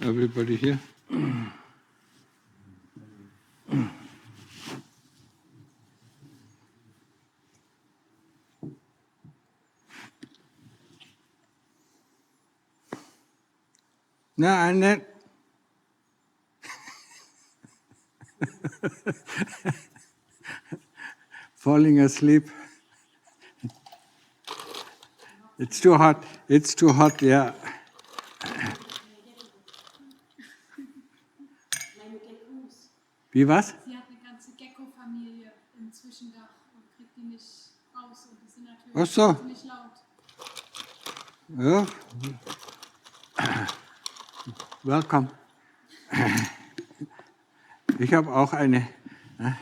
Everybody here? No, Annette. Falling asleep. It's too hot. It's too hot, yeah. Wie was? Sie hat eine ganze Gecko-Familie im Zwischendach und kriegt die nicht raus. Und die sind natürlich ziemlich laut. Ja. Welcome. Ich habe auch eine. Und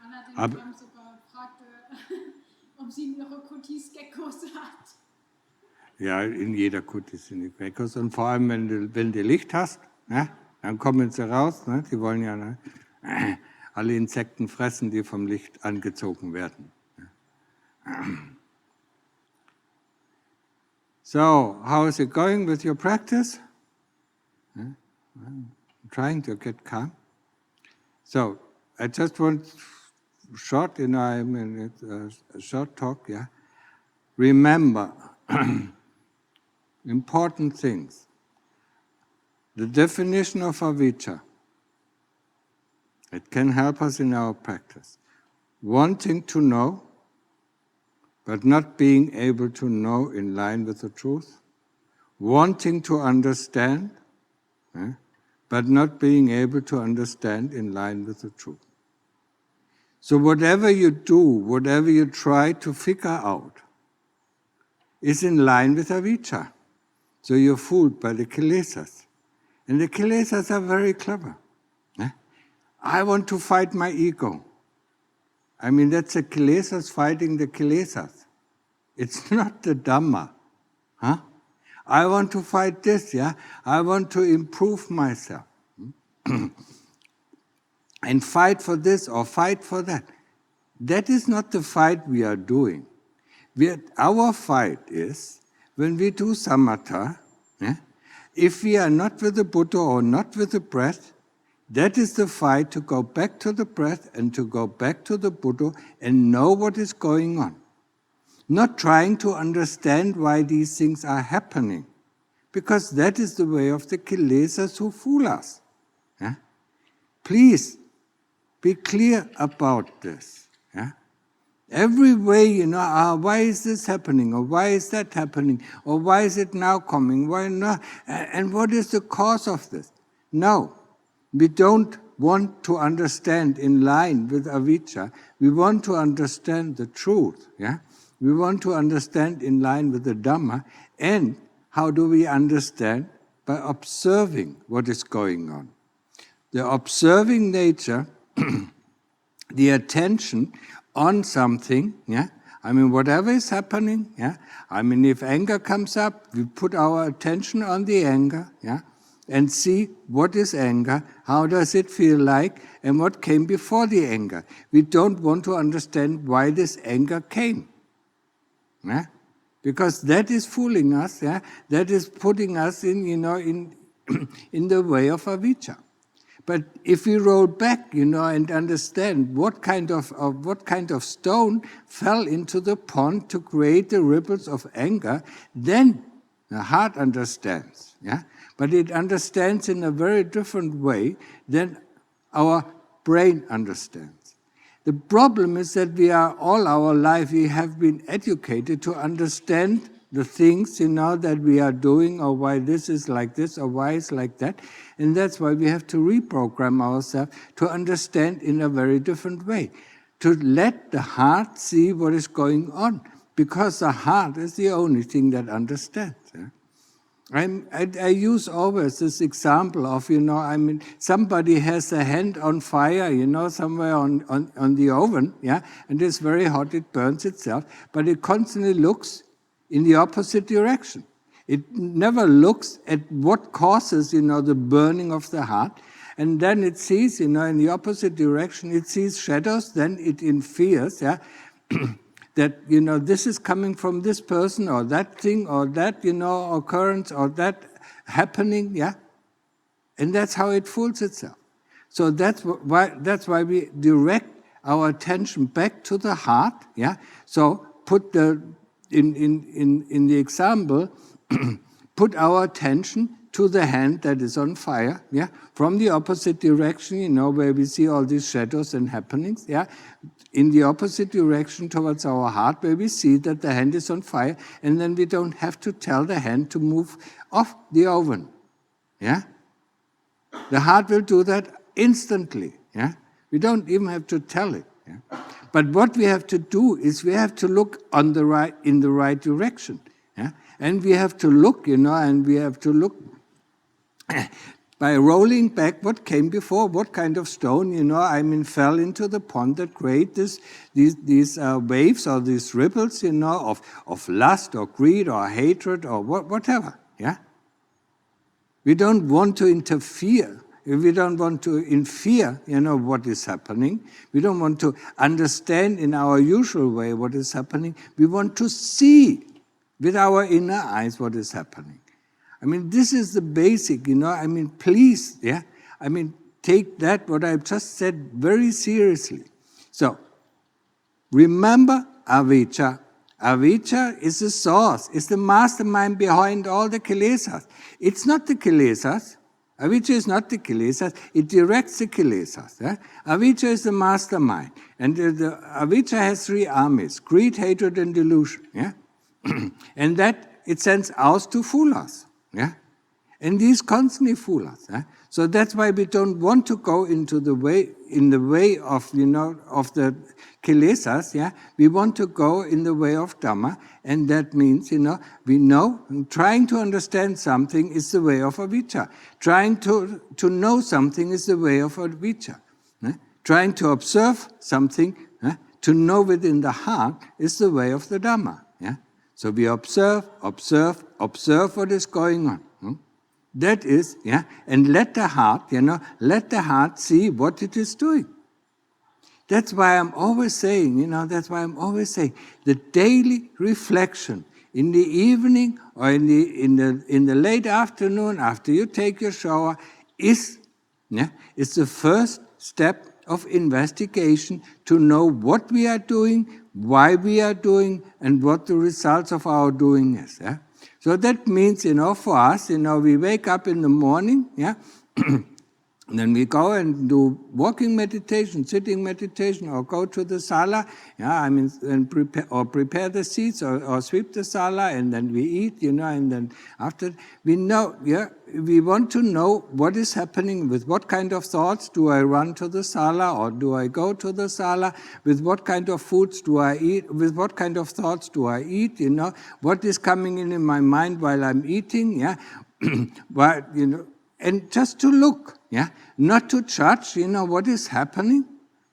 Anna den Tram sogar fragte, ob sie in ihrer Kutis Geckos hat. Ja, in jeder Kutte sind die Geckos. Und vor allem, wenn du Licht hast, ne, dann kommen sie raus. Ne, die wollen ja alle Insekten fressen, die vom Licht angezogen werden. So, how is it going with your practice? I'm trying to get calm. So, I just want short, I mean, a short talk, yeah. Remember, important things. The definition of avijja. It can help us in our practice. Wanting to know, but not being able to know in line with the truth. Wanting to understand, but not being able to understand in line with the truth. So whatever you do, whatever you try to figure out, is in line with avijja. So you're fooled by the kilesas. And the kilesas are very clever. I want to fight my ego. I mean, that's the kilesas fighting the kilesas. It's not the Dhamma. I want to fight this, yeah? I want to improve myself. And fight for this or fight for that. That is not the fight we are doing. Our fight is, when we do samatha, if we are not with the Buddha or not with the breath, that is the fight to go back to the breath and to go back to the Buddha and know what is going on. Not trying to understand why these things are happening, because that is the way of the kilesas who fool us. Please, be clear about this. Every way, why is this happening, or why is that happening, or why is it now coming, why not, and what is the cause of this? No, we don't want to understand in line with avijja. We want to understand the truth. We want to understand in line with the Dhamma. And how do we understand? By observing what is going on. The observing nature, the attention on something, I mean, whatever is happening, I mean, if anger comes up, we put our attention on the anger, and see what is anger, how does it feel like, and what came before the anger. We don't want to understand why this anger came, because that is fooling us, that is putting us in, in the way of avijja. But if we roll back, and understand what kind of stone fell into the pond to create the ripples of anger, then the heart understands. But it understands in a very different way than our brain understands. The problem is that we are all our life, we have been educated to understand the things, that we are doing, or why this is like this, or why it's like that. And that's why we have to reprogram ourselves to understand in a very different way, to let the heart see what is going on, because the heart is the only thing that understands. I use always this example of, somebody has a hand on fire, somewhere on the oven, and it's very hot, it burns itself, but it constantly looks in the opposite direction. It never looks at what causes, the burning of the heart, and then it sees, in the opposite direction, it sees shadows, then it in fears, that, this is coming from this person or that thing or that, occurrence or that happening, yeah? And that's how it fools itself. So that's why we direct our attention back to the heart, yeah? So put in the example, put our attention to the hand that is on fire, yeah? From the opposite direction, where we see all these shadows and happenings, yeah? In the opposite direction towards our heart, where we see that the hand is on fire, and then we don't have to tell the hand to move off the oven, yeah? The heart will do that instantly, yeah? We don't even have to tell it, yeah? But what we have to do is we have to look in the right direction, yeah? And we have to look, and we have to look by rolling back what came before, what kind of stone, fell into the pond that created these waves or these ripples, of lust or greed or hatred or whatever, yeah? We don't want to interfere. We don't want to infer, what is happening. We don't want to understand in our usual way what is happening. We want to see with our inner eyes what is happening. This is the basic, please, yeah? Take that, what I've just said, very seriously. So, remember avijja. Avijja is the source, is the mastermind behind all the kilesas. It's not the kilesas. Avijja is not the kilesas, it directs the kilesas. Yeah? Avijja is the mastermind. And the avijja has three armies, greed, hatred, and delusion. Yeah? And that it sends out to fool us. Yeah? And these constantly fool us. Yeah? So that's why we don't want to go in the way of, of the kilesas, yeah? We want to go in the way of Dhamma, and that means, we know, trying to understand something is the way of avijja. Trying to know something is the way of avijja. Yeah? Trying to observe something, to know within the heart is the way of the Dhamma. Yeah? So we observe what is going on. That is, yeah, and let the heart see what it is doing. That's why I'm always saying, the daily reflection in the evening or in the late afternoon after you take your shower is the first step of investigation to know what we are doing, why we are doing, and what the results of our doing is. Yeah? So that means, for us, we wake up in the morning, yeah, and then we go and do walking meditation, sitting meditation, or go to the sala, yeah, and prepare the seats or sweep the sala, and then we eat, and then after we know, yeah, we want to know what is happening, with what kind of thoughts do I run to the sala, or do I go to the sala, with what kind of foods do I eat, with what kind of thoughts do I eat, what is coming in my mind while I'm eating, yeah, but, and just to look, yeah, not to judge, what is happening,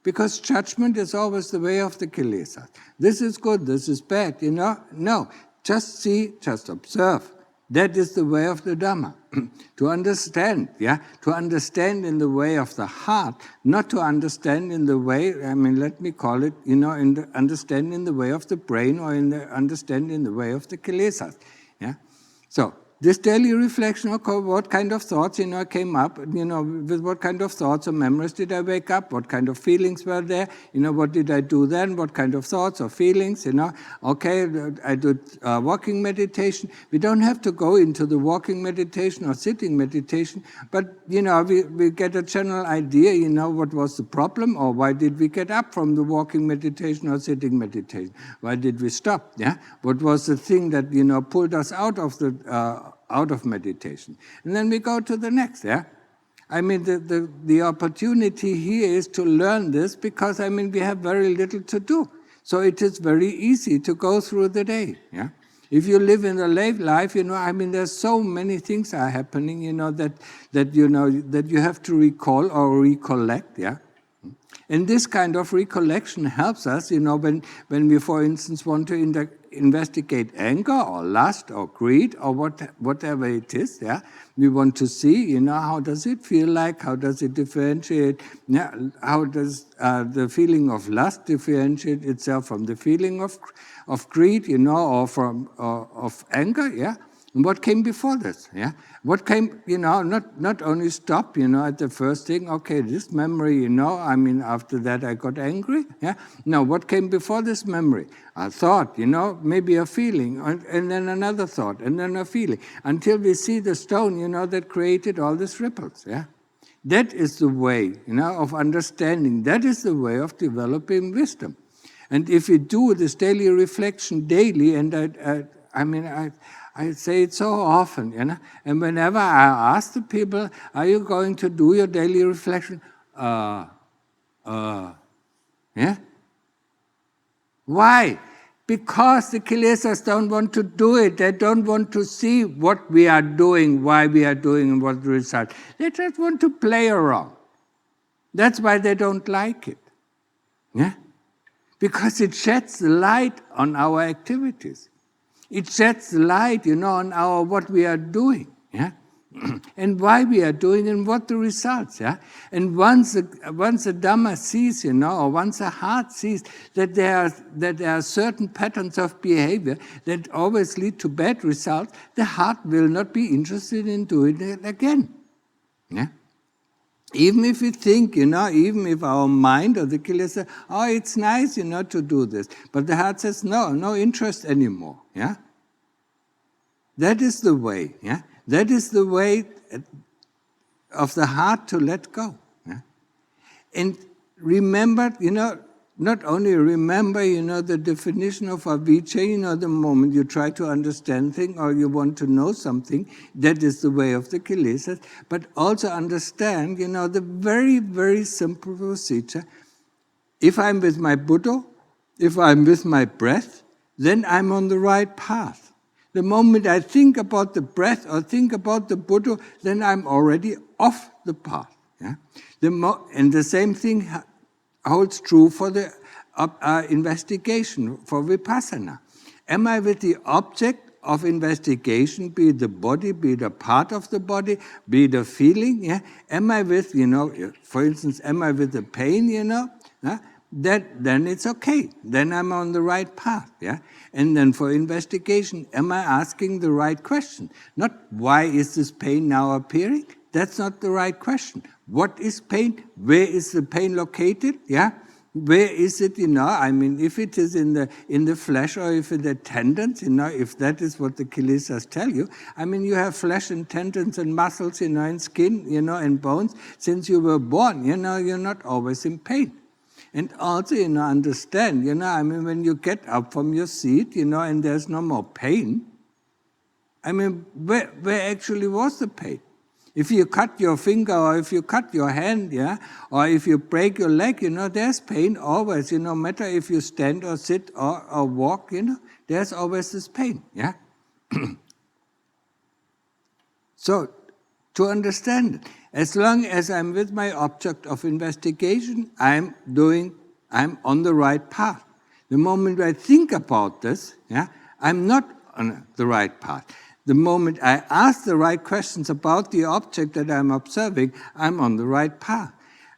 because judgment is always the way of the kilesas. This is good, this is bad, No, just see, just observe. That is the way of the Dhamma. To understand, yeah, to understand in the way of the heart, not to understand in the way, let me call it, understand in the way of the brain or understand in the way of the kilesas, yeah. So, this daily reflection of what kind of thoughts, came up, with what kind of thoughts or memories did I wake up, what kind of feelings were there, what did I do then, what kind of thoughts or feelings, okay, I did walking meditation. We don't have to go into the walking meditation or sitting meditation, but, we get a general idea, what was the problem, or why did we get up from the walking meditation or sitting meditation? Why did we stop, yeah? What was the thing that, pulled us out of meditation? And then we go to the next, yeah? The opportunity here is to learn this because, we have very little to do. So it is very easy to go through the day, yeah? If you live in a late life, there's so many things are happening, that you have to recall or recollect, yeah? And this kind of recollection helps us, when we, for instance, want to investigate anger or lust or greed or whatever it is, yeah, we want to see, how does it feel like, how does it differentiate, yeah, how does the feeling of lust differentiate itself from the feeling of greed, or from of anger, yeah. And what came before this? Yeah, what came? Not only stop. At the first thing. Okay, this memory. After that I got angry. Yeah. No, what came before this memory? A thought. Maybe a feeling, and then another thought, and then a feeling, until we see the stone. That created all these ripples. Yeah. That is the way. Of understanding. That is the way of developing wisdom. And if we do this daily reflection daily, and I say it so often, and whenever I ask the people, are you going to do your daily reflection? Yeah? Why? Because the kilesas don't want to do it. They don't want to see what we are doing, why we are doing, and what the result. They just want to play around. That's why they don't like it. Yeah? Because it sheds light on our activities. It sheds light, on what we are doing, yeah, and why we are doing, and what the results, yeah. And once the Dhamma sees, or once the heart sees that there are certain patterns of behavior that always lead to bad results, the heart will not be interested in doing it again, yeah. Even if we think, even if our mind or the kilesa, oh, it's nice, to do this. But the heart says, no interest anymore, yeah? That is the way, yeah? That is the way of the heart to let go, yeah? And remember, not only remember, the definition of avijja, the moment you try to understand things or you want to know something, that is the way of the kilesas, but also understand, the very, very simple procedure. If I'm with my Buddha, if I'm with my breath, then I'm on the right path. The moment I think about the breath or think about the Buddha, then I'm already off the path. Yeah? And the same thing holds true for the investigation, for vipassana. Am I with the object of investigation, be it the body, be it a part of the body, be it a feeling? Yeah? Am I with, for instance, am I with the pain, Yeah? Then it's okay. Then I'm on the right path. Yeah? And then for investigation, am I asking the right question? Not why is this pain now appearing? That's not the right question. What is pain? Where is the pain located? Yeah? Where is it, if it is in the flesh or if it's the tendons, if that is what the kilesas tell you, you have flesh and tendons and muscles, and skin, and bones. Since you were born, you're not always in pain. And also, understand, when you get up from your seat, and there's no more pain, where actually was the pain? If you cut your finger or if you cut your hand, yeah, or if you break your leg, there's pain always, no matter if you stand or sit or walk, there's always this pain, yeah. So, to understand it, as long as I'm with my object of investigation, I'm on the right path. The moment I think about this, yeah, I'm not on the right path. The moment I ask the right questions about the object that I'm observing, I'm on the right path.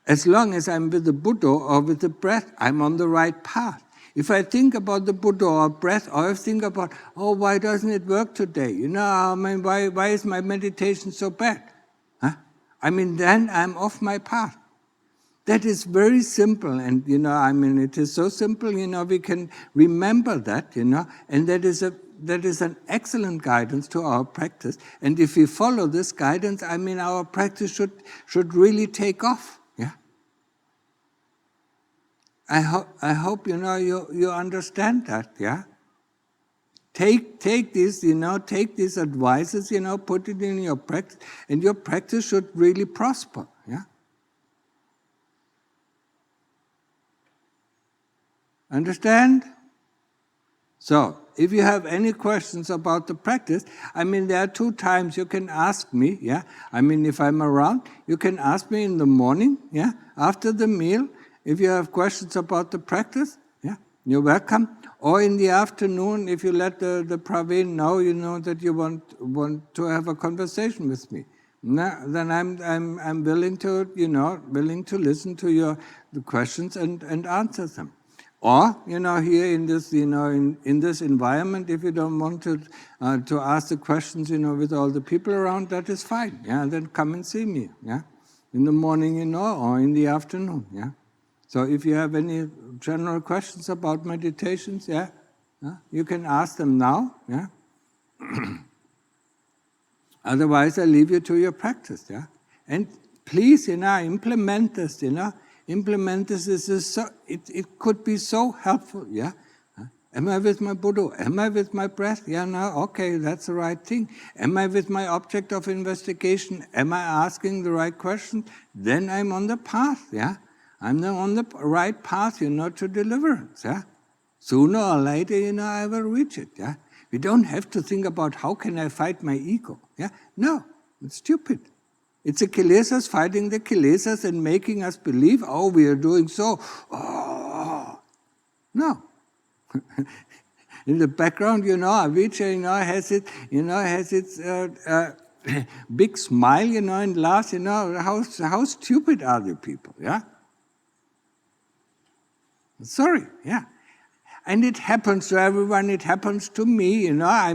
As long as I'm with the Buddha or with the breath, I'm on the right path. If I think about the Buddha or breath, or I think about, why doesn't it work today? Why is my meditation so bad? Huh? Then I'm off my path. That is very simple, and it is so simple, we can remember that, and that is an excellent guidance to our practice. And if we follow this guidance, our practice should really take off. Yeah. I hope you understand that. Yeah. Take these take these advices, put it in your practice, and your practice should really prosper. Yeah. Understand? So, if you have any questions about the practice, there are 2 times you can ask me, yeah? If I'm around, you can ask me in the morning, yeah? After the meal, if you have questions about the practice, yeah? you're welcome. Or in the afternoon, if you let the Praveen know, that you want to have a conversation with me, then I'm willing to, willing to listen to the questions and answer them. Or, here in this, in this environment, if you don't want to ask the questions, with all the people around, that is fine. Yeah, then come and see me. Yeah, in the morning, or in the afternoon. Yeah. So if you have any general questions about meditations, you can ask them now. Yeah. Otherwise, I leave you to your practice. Yeah. And please, implement this. Implement this. It could be so helpful. Yeah. Am I with my Buddha? Am I with my breath? Yeah, no, okay, that's the right thing. Am I with my object of investigation? Am I asking the right question? Then I'm on the path, yeah? I'm on the right path, to deliverance, yeah? Sooner or later, I will reach it, yeah? We don't have to think about how can I fight my ego, yeah? No, it's stupid. It's the kilesas fighting the kilesas and making us believe, oh, we are doing so. Oh, no. In the background, avijja, has its big smile, and laughs, how stupid are the people, yeah? Sorry, yeah. And it happens to everyone, it happens to me, I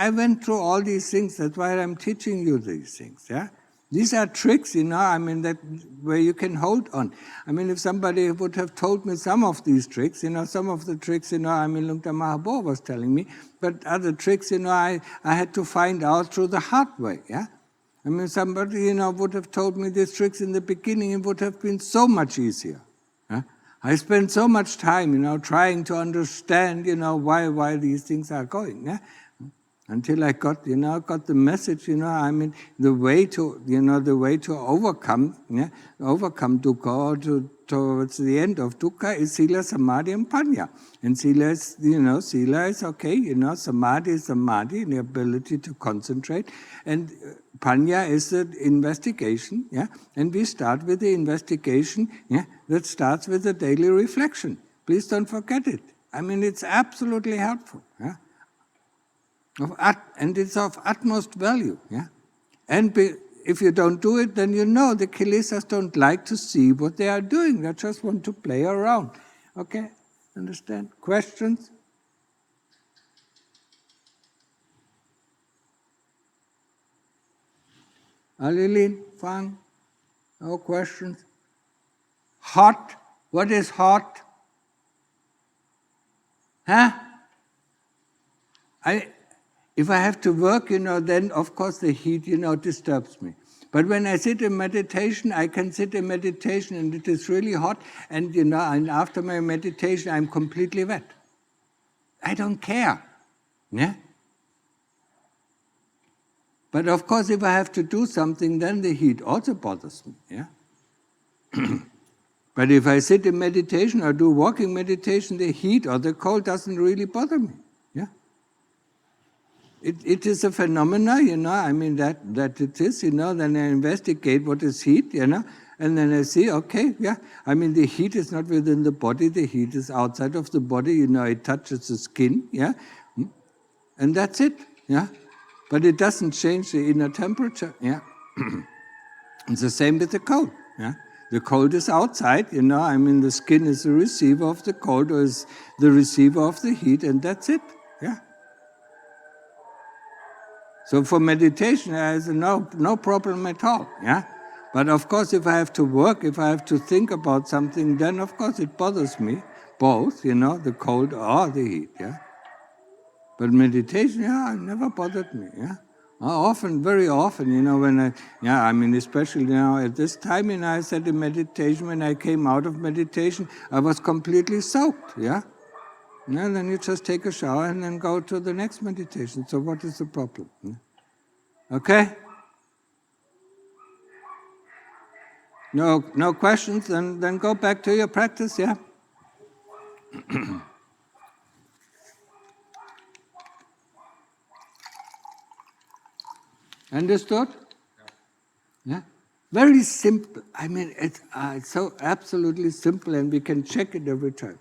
went through all these things, that's why I'm teaching you these things, yeah? These are tricks, that where you can hold on. If somebody would have told me some of these tricks, some of the tricks, Lungta Mahabo was telling me, but other tricks, I had to find out through the hard way, yeah? Somebody, would have told me these tricks in the beginning, it would have been so much easier. Yeah? I spent so much time, trying to understand, why these things are going, yeah? Until I got the message, the way to overcome dukkha, or towards the end of dukkha is sila, samadhi, and panya. And sila is, sila is okay, samadhi is samadhi, the ability to concentrate, and panya is the investigation, yeah. And we start with the investigation, yeah. That starts with the daily reflection. Please don't forget it. It's absolutely helpful, yeah. And it's of utmost value, yeah. And if you don't do it, then the kilesas don't like to see what they are doing. They just want to play around. Okay? Understand? Questions? Alilin, Fang? No questions? Hot? What is hot? Huh? If I have to work, then of course the heat, disturbs me. But when I sit in meditation, I can sit in meditation and it is really hot, and and after my meditation I'm completely wet. I don't care. Yeah? But of course if I have to do something, then the heat also bothers me. Yeah? But if I sit in meditation or do walking meditation, the heat or the cold doesn't really bother me. Yeah? It is a phenomena, that it is, then I investigate what is heat, and then I see, okay, yeah, the heat is not within the body, the heat is outside of the body, it touches the skin, yeah, and that's it, yeah, but it doesn't change the inner temperature, yeah. It's the same with the cold, yeah. The cold is outside, the skin is the receiver of the cold, or is the receiver of the heat, and that's it, yeah. So for meditation, there is no problem at all, yeah? But of course, if I have to work, if I have to think about something, then of course it bothers me, both, the cold or the heat, yeah? But meditation, it never bothered me, yeah? Often, very often, when especially now at this time, I said in meditation, when I came out of meditation, I was completely soaked, yeah? And then you just take a shower and then go to the next meditation. So what is the problem? Okay? No questions? Then go back to your practice, yeah? Understood? Yeah? Very simple. I mean, it's so absolutely simple, and we can check it every time.